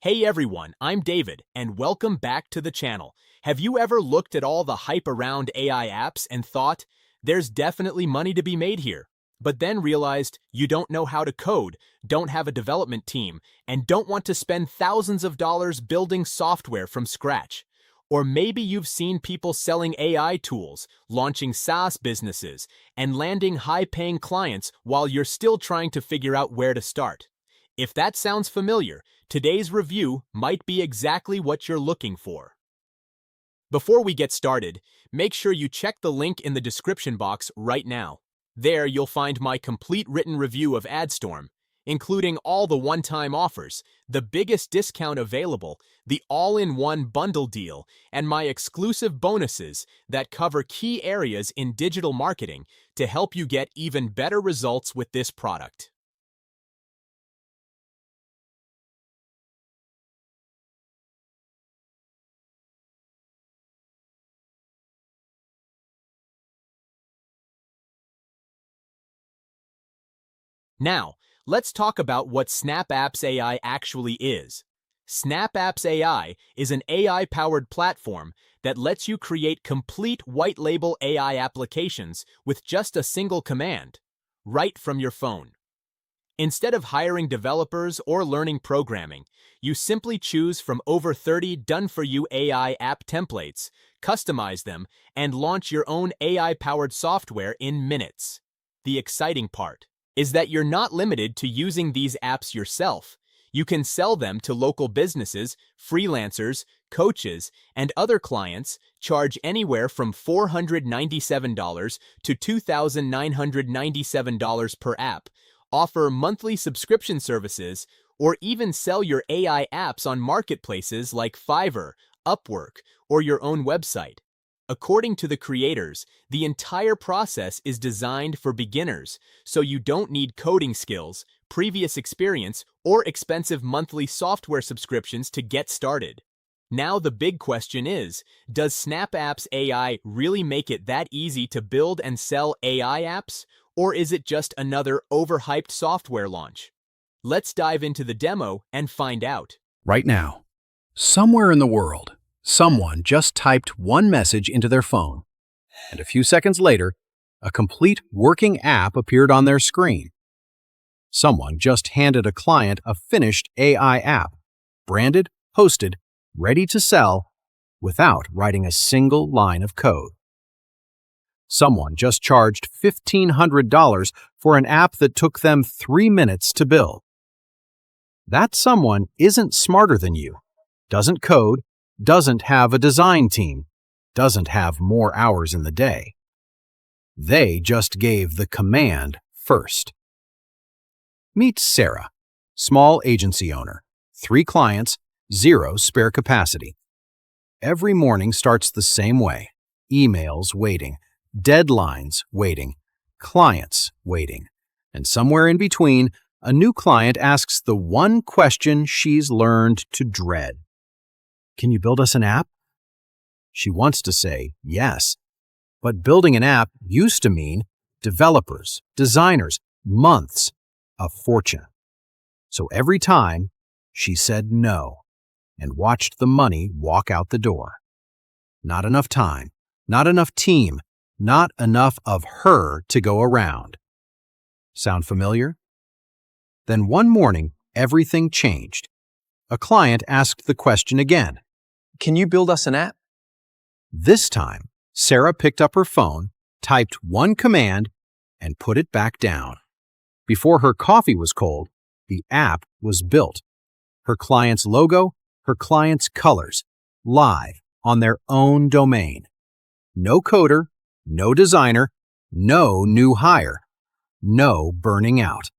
Hey everyone, I'm David, and welcome back to the channel. Have you ever looked at all the hype around AI apps and thought, there's definitely money to be made here, but then realized you don't know how to code, don't have a development team, and don't want to spend thousands of dollars building software from scratch? Or maybe you've seen people selling AI tools, launching SaaS businesses, and landing high-paying clients while you're still trying to figure out where to start. If that sounds familiar, today's review might be exactly what you're looking for. Before we get started, make sure you check the link in the description box right now. There you'll find my complete written review of AdStorm, including all the one-time offers, the biggest discount available, the all-in-one bundle deal, and my exclusive bonuses that cover key areas in digital marketing to help you get even better results with this product. Now, let's talk about what SnapAppsAI actually is. SnapAppsAI is an AI-powered platform that lets you create complete white-label AI applications with just a single command, right from your phone. Instead of hiring developers or learning programming, you simply choose from over 30 done-for-you AI app templates, customize them, and launch your own AI-powered software in minutes. The exciting part is that you're not limited to using these apps yourself. You can sell them to local businesses, freelancers, coaches, and other clients, charge anywhere from $497 to $2,997 per app, offer monthly subscription services, or even sell your AI apps on marketplaces like Fiverr, Upwork, or your own website. According to the creators, the entire process is designed for beginners, so you don't need coding skills, previous experience, or expensive monthly software subscriptions to get started. Now the big question is, does SnapAppsAI really make it that easy to build and sell AI apps, or is it just another overhyped software launch? Let's dive into the demo and find out. Right now, somewhere in the world, someone just typed one message into their phone, and a few seconds later, a complete working app appeared on their screen. Someone just handed a client a finished AI app, branded, hosted, ready to sell, without writing a single line of code. Someone just charged $1,500 for an app that took them 3 minutes to build. That someone isn't smarter than you, doesn't code, doesn't have a design team, doesn't have more hours in the day. They just gave the command first. Meet Sarah, small agency owner, 3 clients, 0 spare capacity. Every morning starts the same way: emails waiting, deadlines waiting, clients waiting, and somewhere in between, a new client asks the one question she's learned to dread. Can you build us an app? She wants to say yes, but building an app used to mean developers, designers, months, a fortune. So every time, she said no and watched the money walk out the door. Not enough time, not enough team, not enough of her to go around. Sound familiar? Then one morning, everything changed. A client asked the question again. Can you build us an app? This time, Sarah picked up her phone, typed one command, and put it back down. Before her coffee was cold, the app was built. Her client's logo, her client's colors, live on their own domain. No coder, no designer, no new hire, no burning out.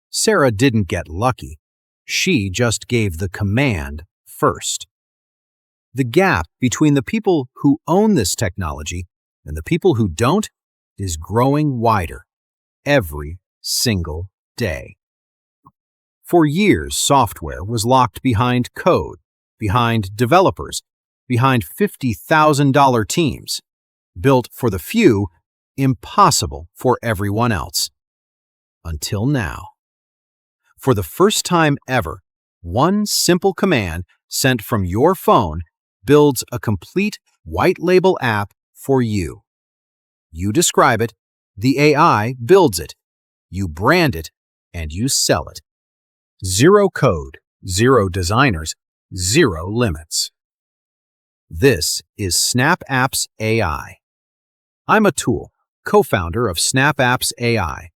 Sarah didn't get lucky. She just gave the command first. The gap between the people who own this technology and the people who don't is growing wider every single day. For years, software was locked behind code, behind developers, behind $50,000 teams, built for the few, impossible for everyone else. Until now. For the first time ever, One simple command sent from your phone builds a complete white label app for you. You describe it, the AI builds it. You brand it, and you sell it. Zero code, zero designers, zero limits. This is SnapAppsAI. I'm Atul, co-founder of SnapAppsAI,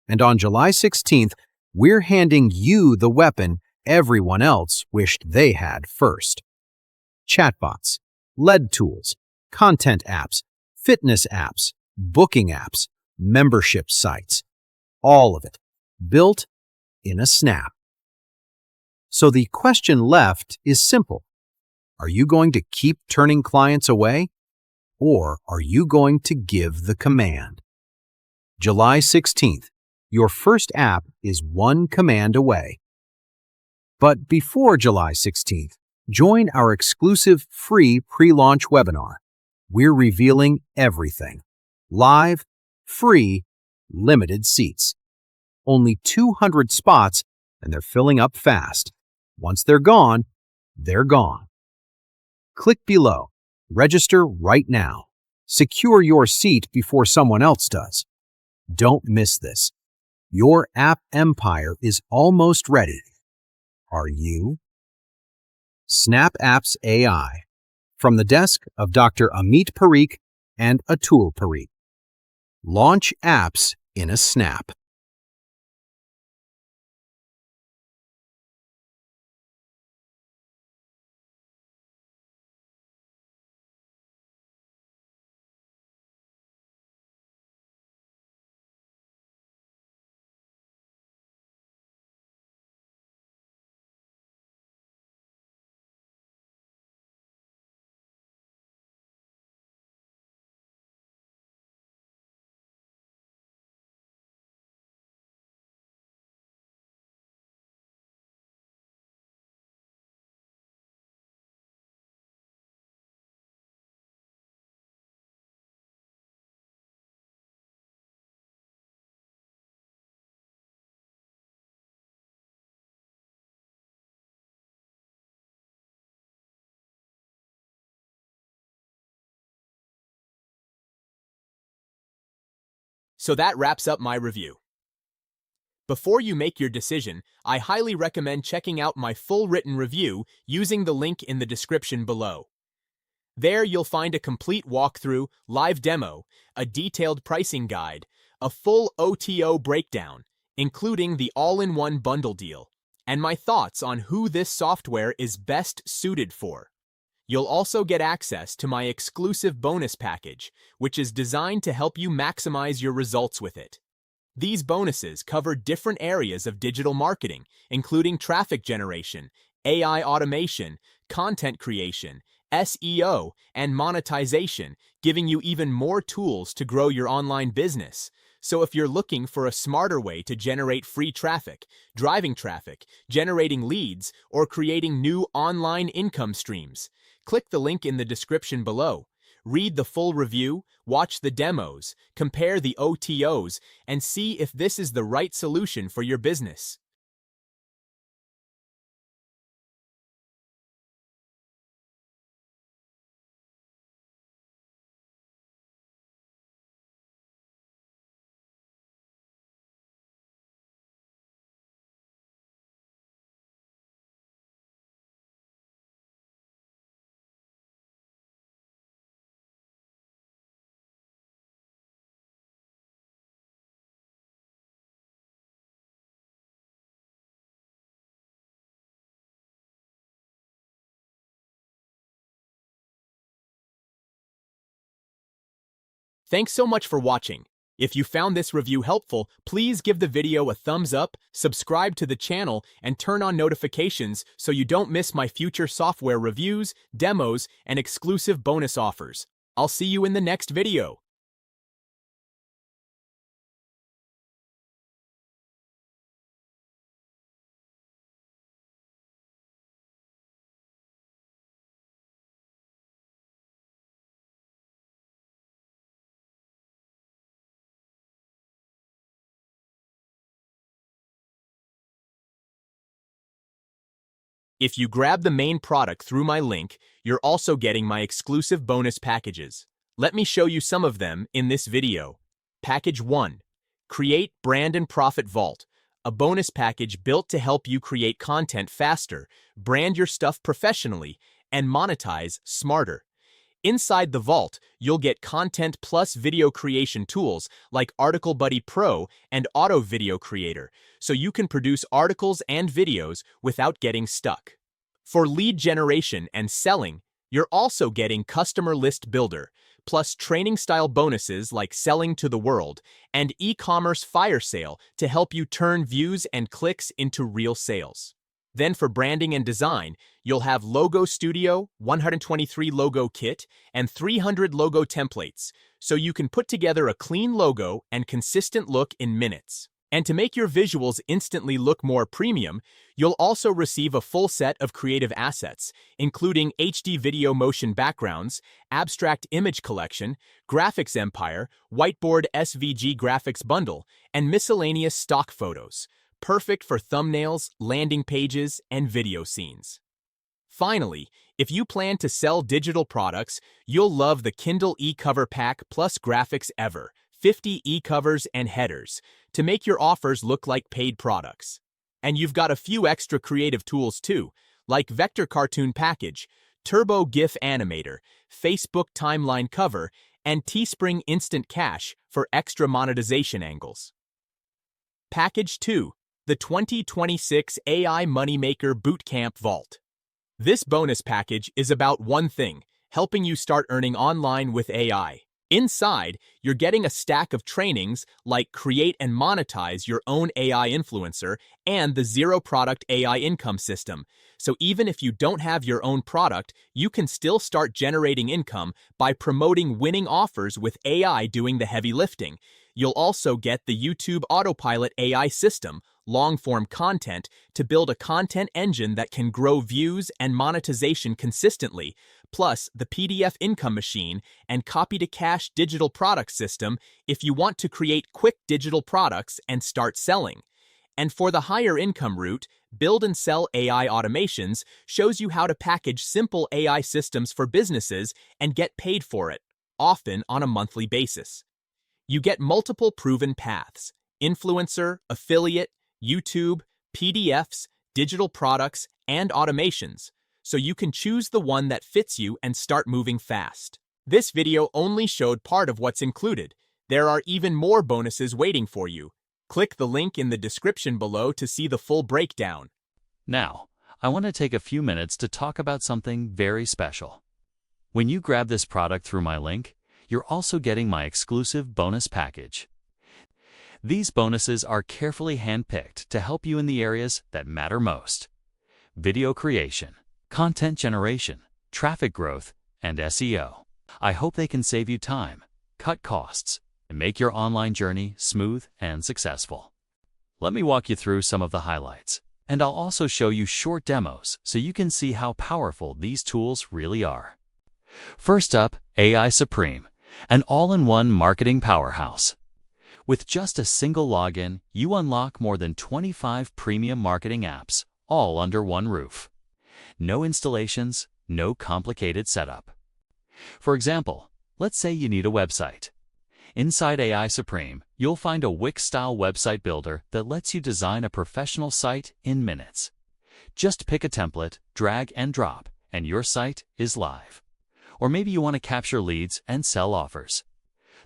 and on July 16th, we're handing you the weapon everyone else wished they had first. Chatbots, lead tools, content apps, fitness apps, booking apps, membership sites, all of it built in a snap. So the question left is simple. Are you going to keep turning clients away, or are you going to give the command? July 16th, your first app is one command away. But before July 16th, join our exclusive free pre-launch webinar. We're revealing everything. Live, free, limited seats. Only 200 spots, and they're filling up fast. Once they're gone, they're gone. Click below. Register right now. Secure your seat before someone else does. Don't miss this. Your app empire is almost ready. Are you? SnapAppsAI. From the desk of Dr. Amit Parikh and Atul Parikh. Launch apps in a snap. So that wraps up my review. Before you make your decision, I highly recommend checking out my full written review using the link in the description below. There you'll find a complete walkthrough, live demo, a detailed pricing guide, a full OTO breakdown, including the all-in-one bundle deal, and my thoughts on who this software is best suited for. You'll also get access to my exclusive bonus package, which is designed to help you maximize your results with it. These bonuses cover different areas of digital marketing, including traffic generation, AI automation, content creation, SEO, and monetization, giving you even more tools to grow your online business. So if you're looking for a smarter way to generate free traffic, driving traffic, generating leads, or creating new online income streams, click the link in the description below. Read the full review, watch the demos, compare the OTOs, and see if this is the right solution for your business. Thanks so much for watching. If you found this review helpful, please give the video a thumbs up, subscribe to the channel, and turn on notifications so you don't miss my future software reviews, demos, and exclusive bonus offers. I'll see you in the next video. If you grab the main product through my link, you're also getting my exclusive bonus packages. Let me show you some of them in this video. Package 1. Create Brand and Profit Vault, a bonus package built to help you create content faster, brand your stuff professionally, and monetize smarter. Inside the vault, you'll get content plus video creation tools like Article Buddy Pro and Auto Video Creator, so you can produce articles and videos without getting stuck. For lead generation and selling, you're also getting Customer List Builder, plus training-style bonuses like Selling to the World and e-commerce fire sale to help you turn views and clicks into real sales. Then for branding and design, you'll have Logo Studio, 123 logo kit, and 300 logo templates, so you can put together a clean logo and consistent look in minutes. And to make your visuals instantly look more premium, you'll also receive a full set of creative assets, including HD video motion backgrounds, abstract image collection, graphics empire, whiteboard SVG graphics bundle, and miscellaneous stock photos, perfect for thumbnails, landing pages, and video scenes. Finally, if you plan to sell digital products, you'll love the Kindle e-cover pack plus graphics ever, 50 e-covers and headers, to make your offers look like paid products. And you've got a few extra creative tools too, like Vector Cartoon Package, Turbo GIF Animator, Facebook Timeline Cover, and Teespring Instant Cash for extra monetization angles. Package 2. The 2026 AI Moneymaker Bootcamp Vault. This bonus package is about one thing, helping you start earning online with AI. Inside, you're getting a stack of trainings like Create and Monetize Your Own AI Influencer and the Zero Product AI Income System. So even if you don't have your own product, you can still start generating income by promoting winning offers with AI doing the heavy lifting. You'll also get the YouTube Autopilot AI system, long-form content, to build a content engine that can grow views and monetization consistently, plus the PDF income machine and copy-to-cash digital product system if you want to create quick digital products and start selling. And for the higher income route, Build and Sell AI Automations shows you how to package simple AI systems for businesses and get paid for it, often on a monthly basis. You get multiple proven paths: influencer, affiliate, YouTube, PDFs, digital products, and automations, so you can choose the one that fits you and start moving fast. This video only showed part of what's included. There are even more bonuses waiting for you. Click the link in the description below to see the full breakdown. Now, I want to take a few minutes to talk about something very special. When you grab this product through my link, you're also getting my exclusive bonus package. These bonuses are carefully handpicked to help you in the areas that matter most: video creation, content generation, traffic growth, and SEO. I hope they can save you time, cut costs, and make your online journey smooth and successful. Let me walk you through some of the highlights, and I'll also show you short demos so you can see how powerful these tools really are. First up, AI Supreme, an all-in-one marketing powerhouse. With just a single login, you unlock more than 25 premium marketing apps, all under one roof. No installations, no complicated setup. For example, let's say you need a website. Inside AI Supreme, you'll find a Wix-style website builder that lets you design a professional site in minutes. Just pick a template, drag and drop, and your site is live. Or maybe you want to capture leads and sell offers.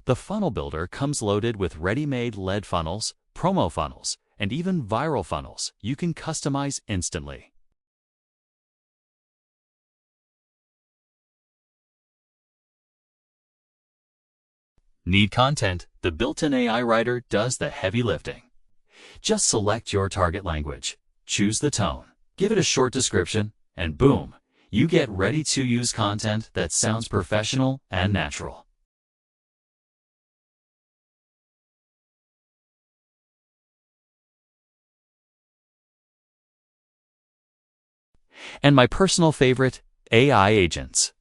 The funnel builder comes loaded with ready-made lead funnels, promo funnels, and even viral funnels you can customize instantly. Need content? The built-in AI writer does the heavy lifting. Just select your target language, choose the tone, give it a short description, and boom, you get ready-to-use content that sounds professional and natural. And my personal favorite, AI agents.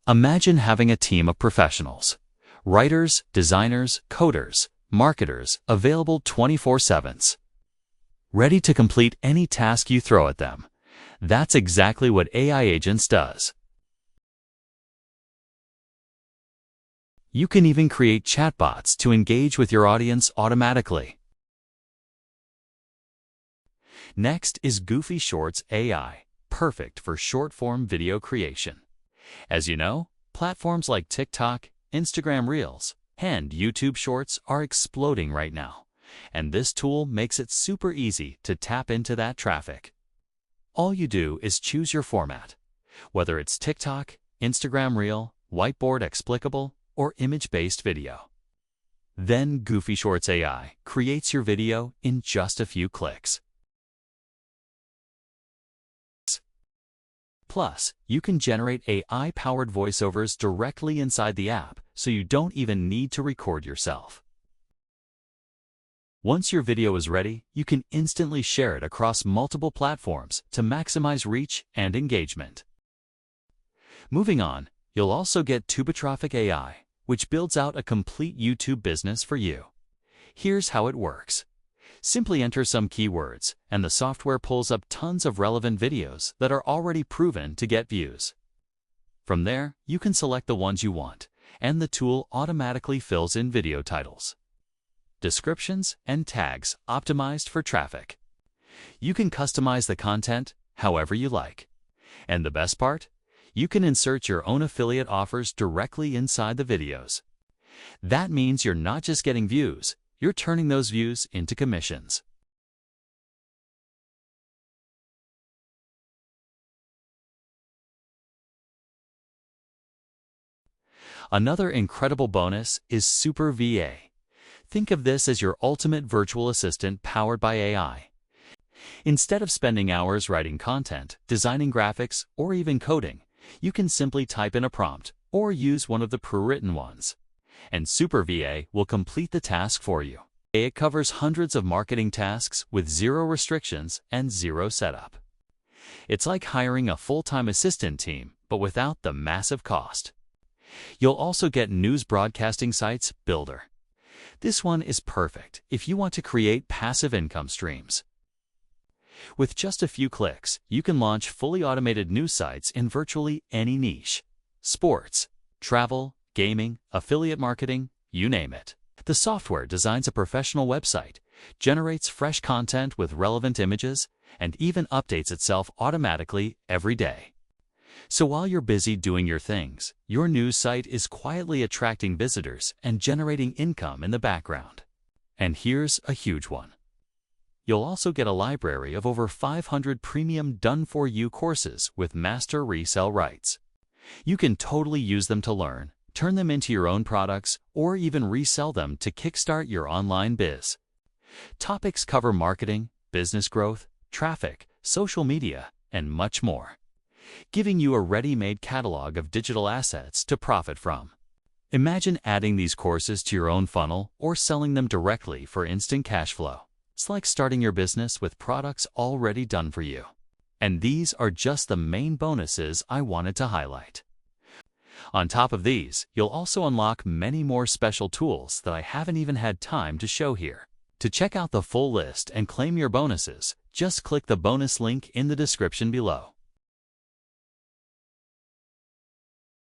Imagine having a team of professionals, writers, designers, coders, marketers, available 24/7, ready to complete any task you throw at them. That's exactly what AI Agents does. You can even create chatbots to engage with your audience automatically. Next is Goofy Shorts AI, perfect for short-form video creation. As you know, platforms like TikTok, Instagram Reels, and YouTube Shorts are exploding right now, and this tool makes it super easy to tap into that traffic. All you do is choose your format, whether it's TikTok, Instagram Reel, whiteboard explicable, or image-based video. Then Goofy Shorts AI creates your video in just a few clicks. Plus, you can generate AI-powered voiceovers directly inside the app, so you don't even need to record yourself. Once your video is ready, you can instantly share it across multiple platforms to maximize reach and engagement. Moving on, you'll also get Tubitraffic AI, which builds out a complete YouTube business for you. Here's how it works. Simply enter some keywords, and the software pulls up tons of relevant videos that are already proven to get views. From there, you can select the ones you want, and the tool automatically fills in video titles, descriptions, and tags optimized for traffic. You can customize the content however you like. And the best part? You can insert your own affiliate offers directly inside the videos. That means you're not just getting views, you're turning those views into commissions. Another incredible bonus is Super VA. Think of this as your ultimate virtual assistant powered by AI. Instead of spending hours writing content, designing graphics, or even coding, you can simply type in a prompt or use one of the pre-written ones, and Super VA will complete the task for you. It covers hundreds of marketing tasks with zero restrictions and zero setup. It's like hiring a full-time assistant team, but without the massive cost. You'll also get News Broadcasting Sites Builder. This one is perfect if you want to create passive income streams. With just a few clicks, you can launch fully automated news sites in virtually any niche: sports, travel, gaming, affiliate marketing, you name it. The software designs a professional website, generates fresh content with relevant images, and even updates itself automatically every day. So while you're busy doing your things, your news site is quietly attracting visitors and generating income in the background. And here's a huge one. You'll also get a library of over 500 premium done-for-you courses with master resale rights. You can totally use them to learn, turn them into your own products, or even resell them to kickstart your online biz. Topics cover marketing, business growth, traffic, social media, and much more, giving you a ready-made catalog of digital assets to profit from. Imagine adding these courses to your own funnel or selling them directly for instant cash flow. It's like starting your business with products already done for you. And these are just the main bonuses I wanted to highlight. On top of these, you'll also unlock many more special tools that I haven't even had time to show here. To check out the full list and claim your bonuses, just click the bonus link in the description below.